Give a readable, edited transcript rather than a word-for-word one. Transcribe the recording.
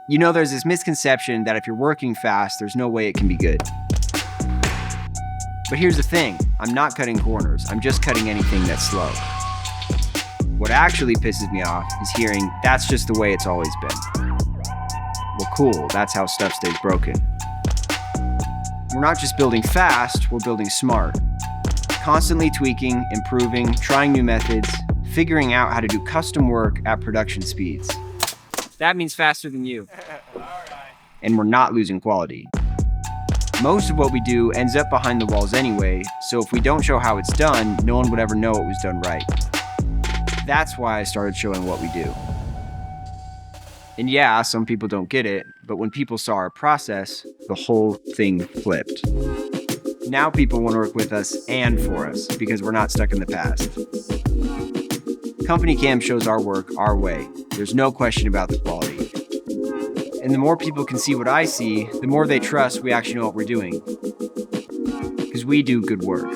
You know, there's this misconception that if you're working fast, there's no way it can be good. But here's the thing, I'm not cutting corners, I'm just cutting anything that's slow. What actually pisses me off is hearing, that's just the way it's always been. Well, cool, that's how stuff stays broken. We're not just building fast, we're building smart. Constantly tweaking, improving, trying new methods, figuring out how to do custom work at production speeds. That means faster than you. And we're not losing quality. Most of what we do ends up behind the walls anyway, so if we don't show how it's done, no one would ever know it was done right. That's why I started showing what we do. And yeah, some people don't get it, but when people saw our process, the whole thing flipped. Now people want to work with us and for us, because we're not stuck in the past. CompanyCam shows our work our way. There's no question about the quality. And the more people can see what I see, the more they trust we actually know what we're doing. Because we do good work.